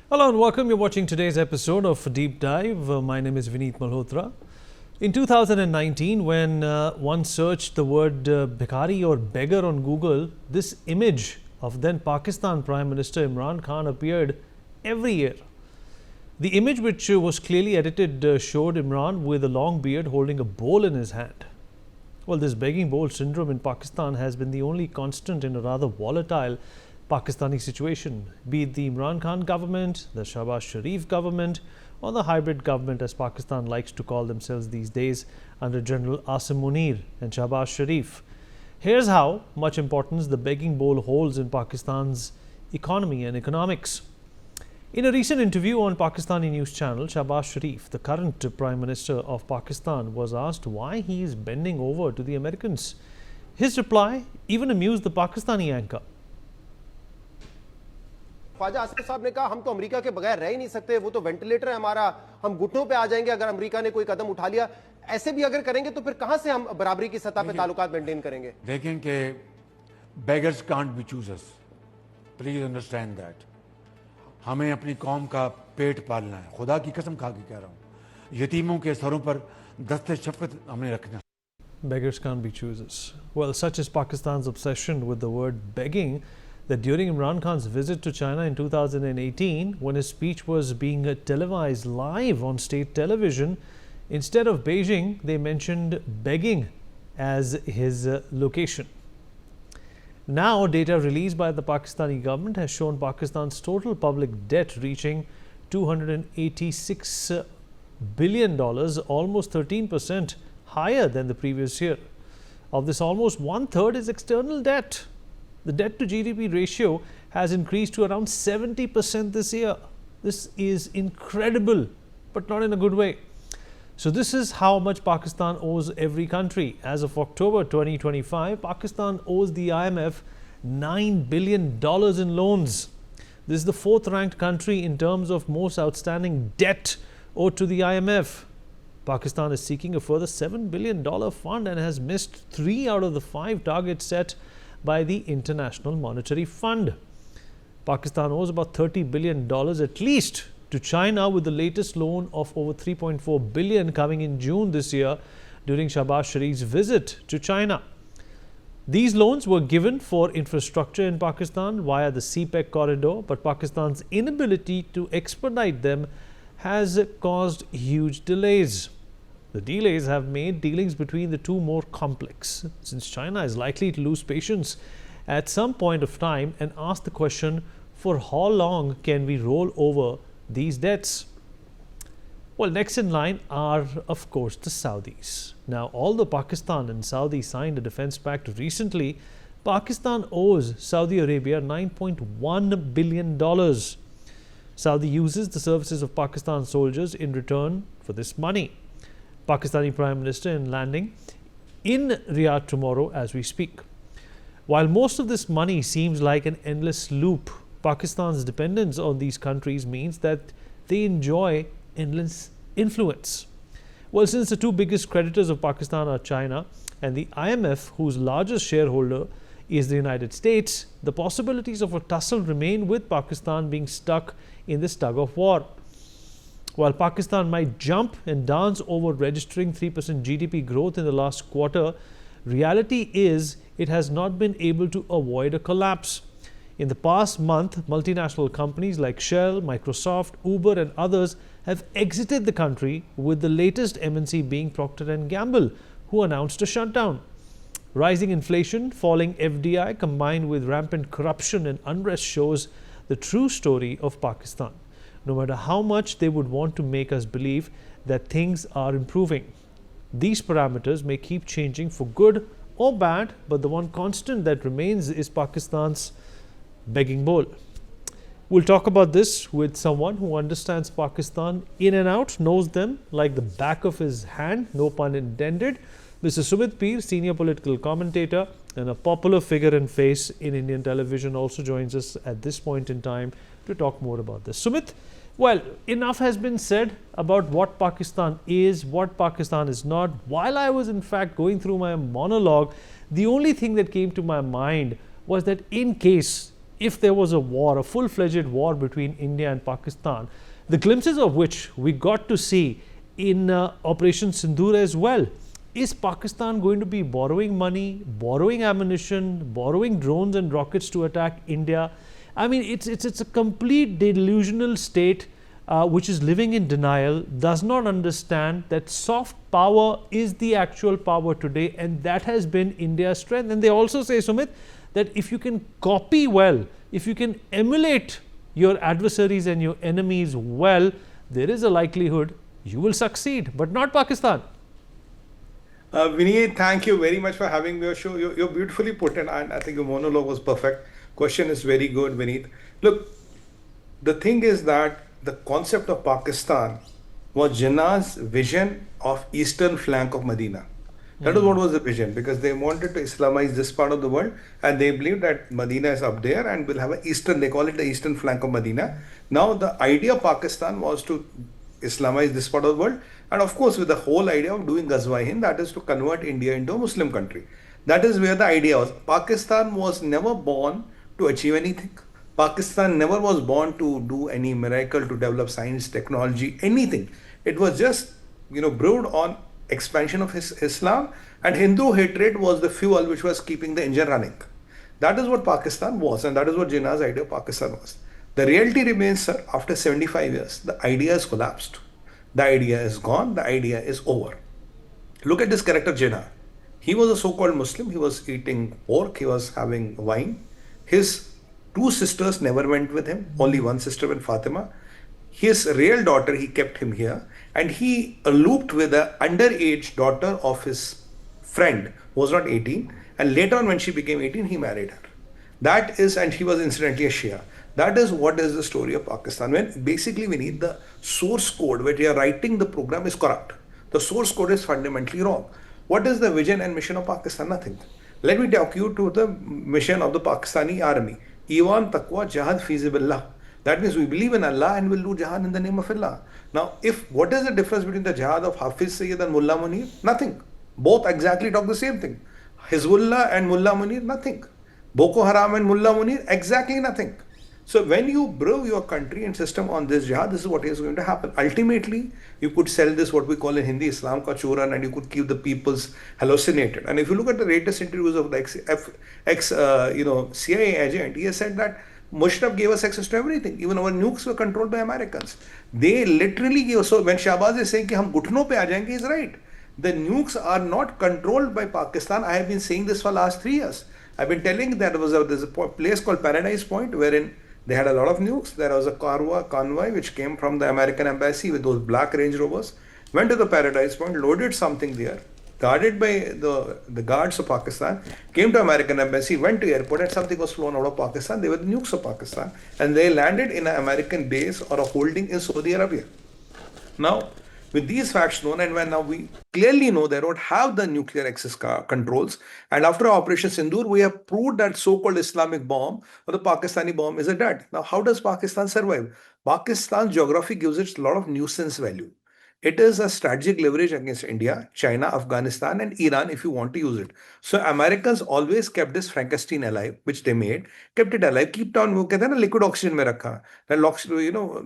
Hello and welcome. You're watching today's episode of Deep Dive. My name is Vineet Malhotra. In 2019, when one searched the word bhikhari or beggar on Google, this image of then Pakistan Prime Minister Imran Khan appeared every year. The image, which was clearly edited, showed Imran with a long beard holding a bowl in his hand. Well, this begging bowl syndrome in Pakistan has been the only constant in a rather volatile Pakistani situation, be it the Imran Khan government, the Shahbaz Sharif government, or the hybrid government as Pakistan likes to call themselves these days under General Asim Munir and Shahbaz Sharif. Here's how much importance the begging bowl holds in Pakistan's economy and economics. In a recent interview on Pakistani news channel, Shahbaz Sharif, the current Prime Minister of Pakistan, was asked why he is bending over to the Americans. His reply even amused the Pakistani anchor. Khwaja Asif साहब ने कहा हम तो America के बगैर रह ही नहीं सकते, वो तो वेंटिलेटर है हमारा, हम घुटनों पे आ जाएंगे अगर अमेरिका ने कोई कदम उठा लिया। ऐसे भी अगर करेंगे तो फिर कहां से हम बराबरी की सतह पे ताल्लुकात मेंटेन करेंगे? देखें कि beggars can't be choosers. Please understand that. हमें अपनी कौम का पेट पालना है, खुदा की कसम खा के कह रहा हूं, यतीमों के सरों पर दस्ते शफकत हमने रखना। Beggars can't be choosers. Well, such is Pakistan's obsession with the word begging that during Imran Khan's visit to China in 2018, when his speech was being televised live on state television, instead of Beijing, they mentioned begging as his location. Now, data released by the Pakistani government has shown Pakistan's total public debt reaching $286 billion, almost 13% higher than the previous year. Of this, almost one-third is external debt. The debt to GDP ratio has increased to around 70% this year. This is incredible, but not in a good way. So this is how much Pakistan owes every country. As of October 2025, Pakistan owes the IMF $9 billion in loans. This is the fourth-ranked country in terms of most outstanding debt owed to the IMF. Pakistan is seeking a further $7 billion fund and has missed 3 out of the 5 targets set by the International Monetary Fund. Pakistan owes about $30 billion at least to China, with the latest loan of over $3.4 billion coming in June this year during Shahbaz Sharif's visit to China. These loans were given for infrastructure in Pakistan via the CPEC corridor, but Pakistan's inability to expedite them has caused huge delays. The delays have made dealings between the two more complex, since China is likely to lose patience at some point of time and ask the question, for how long can we roll over these debts? Well, next in line are, of course, the Saudis. Now, although Pakistan and Saudi signed a defense pact recently, Pakistan owes Saudi Arabia $9.1 billion. Saudi uses the services of Pakistan soldiers in return for this money. Pakistani Prime Minister in landing in Riyadh tomorrow as we speak. While most of this money seems like an endless loop, Pakistan's dependence on these countries means that they enjoy endless influence. Well, since the two biggest creditors of Pakistan are China and the IMF, whose largest shareholder is the United States, the possibilities of a tussle remain, with Pakistan being stuck in this tug of war. While Pakistan might jump and dance over registering 3% GDP growth in the last quarter, reality is it has not been able to avoid a collapse. In the past month, multinational companies like Shell, Microsoft, Uber and others have exited the country, with the latest MNC being Procter & Gamble, who announced a shutdown. Rising inflation, falling FDI combined with rampant corruption and unrest shows the true story of Pakistan, no matter how much they would want to make us believe that things are improving. These parameters may keep changing for good or bad, but the one constant that remains is Pakistan's begging bowl. We'll talk about this with someone who understands Pakistan in and out, knows them like the back of his hand, no pun intended. Mr. Sumit Peer, senior political commentator and a popular figure and face in Indian television, also joins us at this point in time to talk more about this. Sumit, well, enough has been said about what Pakistan is, what Pakistan is not. While I was in fact going through my monologue, the only thing that came to my mind was that in case if there was a war, a full-fledged war between India and Pakistan, the glimpses of which we got to see in Operation Sindoor as well. Is Pakistan going to be borrowing money, borrowing ammunition, borrowing drones and rockets to attack India? I mean, it's a complete delusional state which is living in denial, does not understand that soft power is the actual power today, and that has been India's strength. And they also say, Sumit, that if you can copy well, if you can emulate your adversaries and your enemies well, there is a likelihood you will succeed, but not Pakistan. Vineet, thank you very much for having me on your show. You're beautifully put in, and I think your monologue was perfect. Question is very good, Vineet. Look, the thing is that the concept of Pakistan was Jinnah's vision of eastern flank of Medina. That is what was the vision, because they wanted to Islamize this part of the world, and they believed that Medina is up there and will have an eastern, they call it the eastern flank of Medina. Now the idea of Pakistan was to Islamize this part of the world, and of course with the whole idea of doing Ghazwa-e-Hind, that is to convert India into a Muslim country. That is where the idea was. Pakistan was never born to achieve anything. Pakistan never was born to do any miracle, to develop science, technology, anything. It was just, brewed on expansion of Islam, and Hindu hatred was the fuel which was keeping the engine running. That is what Pakistan was, and that is what Jinnah's idea of Pakistan was. The reality remains, sir, after 75 years, the idea has collapsed. The idea is gone, the idea is over. Look at this character Jinnah. He was a so-called Muslim, he was eating pork, he was having wine. His two sisters never went with him, only one sister went, Fatima. His real daughter, he kept him here, and he looped with an underage daughter of his friend who was not 18, and later on when she became 18, he married her. That is, and he was incidentally a Shia. That is what is the story of Pakistan. When basically we need the source code where we are writing the program is corrupt. The source code is fundamentally wrong. What is the vision and mission of Pakistan? Nothing. Let me talk you to the mission of the Pakistani army. Iman, Taqwa, Jihad, Feasibillah. That means we believe in Allah and will do jihad in the name of Allah. Now, what is the difference between the jihad of Hafiz Sayyid and Mullah Munir? Nothing. Both exactly talk the same thing. Hizbullah and Mullah Munir, nothing. Boko Haram and Mullah Munir, exactly nothing. So when you brew your country and system on this jihad, this is what is going to happen. Ultimately, you could sell this, what we call in Hindi, Islam ka churan, and you could keep the peoples hallucinated. And if you look at the latest interviews of the CIA agent, he has said that Musharraf gave us access to everything. Even our nukes were controlled by Americans. They literally gave us. So when Shahbaz is saying कि हम घुटनों पे आ जाएंगे, he's right. The nukes are not controlled by Pakistan. I have been saying this for last 3 years. I've been telling that there's a place called Paradise Point wherein they had a lot of nukes. There was a convoy which came from the American embassy with those black Range Rovers, went to the Paradise Point, loaded something there, guarded by the guards of Pakistan, came to American embassy, went to airport, and something was flown out of Pakistan. They were the nukes of Pakistan, and they landed in an American base or a holding in Saudi Arabia. Now, with these facts known, and when now we clearly know they don't have the nuclear access controls, and after Operation Sindoor, we have proved that so-called Islamic bomb or the Pakistani bomb is a dead. Now, how does Pakistan survive? Pakistan's geography gives it a lot of nuisance value. It is a strategic leverage against India, China, Afghanistan, and Iran if you want to use it. So Americans always kept this Frankenstein alive, which they made, kept it alive, keep on liquid oxygen mein rakha.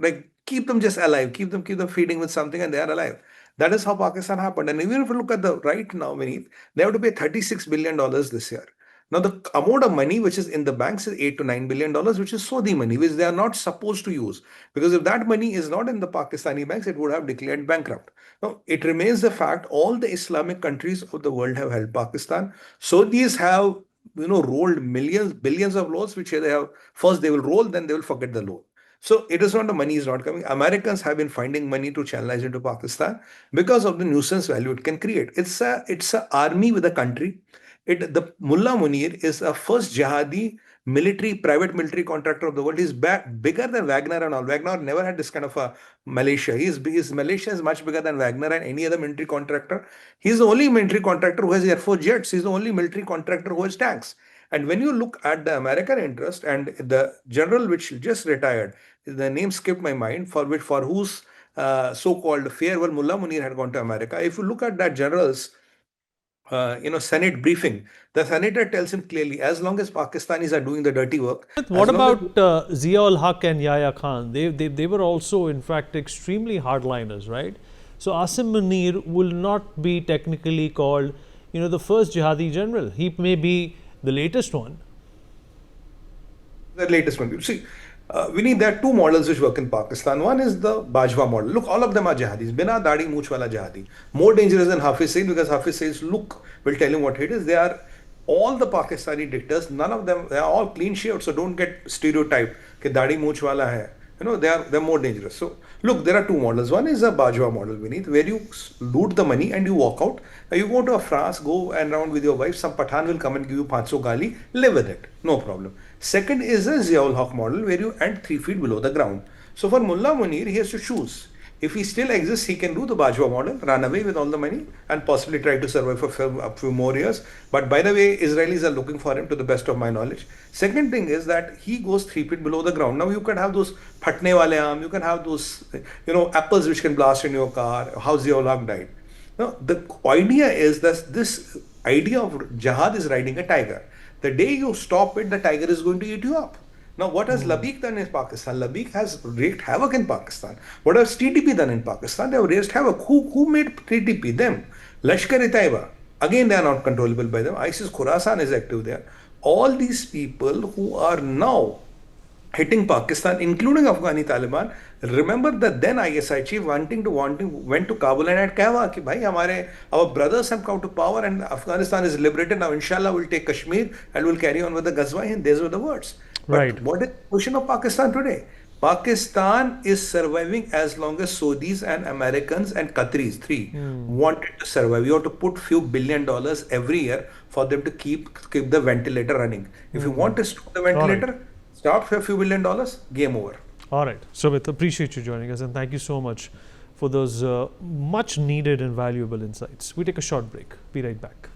Like keep them just alive, keep them feeding with something and they are alive. That is how Pakistan happened. And even if you look at the right now, Vineet, they have to pay $36 billion this year. Now, the amount of money which is in the banks is $8 to $9 billion, which is Saudi money, which they are not supposed to use. Because if that money is not in the Pakistani banks, it would have declared bankrupt. Now, it remains the fact all the Islamic countries of the world have helped Pakistan. Saudis have, rolled millions, billions of loans, which they have, first they will roll, then they will forget the loan. So it is not the money is not coming. Americans have been finding money to channelize into Pakistan because of the nuisance value it can create. It's a army with a country. The Mullah Munir is a first jihadi private military contractor of the world. He's bigger than Wagner and all. Wagner never had this kind of a militia. His militia is much bigger than Wagner and any other military contractor. He's the only military contractor who has Air Force jets. He's the only military contractor who has tanks. And when you look at the American interest and the general which just retired, the name skipped my mind, for whose so-called farewell Mullah Munir had gone to America. If you look at that general's Senate briefing, the senator tells him clearly, as long as Pakistanis are doing the dirty work. What about Zia-ul Haq and Yahya Khan? They were also, in fact, extremely hardliners, right? So Asim Munir will not be technically called, the first jihadi general. He may be the latest one. The latest one. See, Vinny, there are two models which work in Pakistan. One is the Bajwa model. Look, all of them are jihadis. Bina dadi mooch wala jihadi. More dangerous than Hafiz Saeed, because Hafiz Saeed's look will tell him what it is. They are all the Pakistani dictators. None of them, they are all clean shaved. So don't get stereotyped that dadi mooch wala hai. They're more dangerous. So look, there are two models. One is a Bajwa model, Vinith, where you loot the money and you walk out. You go to a France, go and around with your wife. Some Pathan will come and give you 500 gali. Live with it, no problem. Second is a Zia-ul Haq model, where you end 3 feet below the ground. So for Mullah Munir, he has to choose. If he still exists, he can do the Bajwa model, run away with all the money, and possibly try to survive for a few more years. But by the way, Israelis are looking for him, to the best of my knowledge. Second thing is that he goes 3 feet below the ground. Now you can have those phatne wale aam, you can have those, apples which can blast in your car. How Zia-ul Haq died. Now the idea is that this idea of jihad is riding a tiger. The day you stop it, the tiger is going to eat you up. Now, what has Labik done in Pakistan? Labik has wreaked havoc in Pakistan. What has TTP done in Pakistan? They have raised havoc. Who made TTP? Them. Lashkar-e-Taiba. Again, they are not controllable by them. ISIS Khorasan is active there. All these people who are now hitting Pakistan, including Afghani Taliban, remember that then ISI chief went to Kabul and had कहवा कि भाई our brothers have come to power and Afghanistan is liberated. Now inshallah we'll take Kashmir and we'll carry on with the Ghazwa, and these were the words. Right. But what is the position of Pakistan today? Pakistan is surviving as long as Saudis and Americans and Qataris, three, wanted to survive. You have to put few $1 billion every year for them to keep the ventilator running. If you want to stop the ventilator, stop for a few $1 billion, game over. All right. Sumit, appreciate you joining us, and thank you so much for those much needed and valuable insights. We take a short break. Be right back.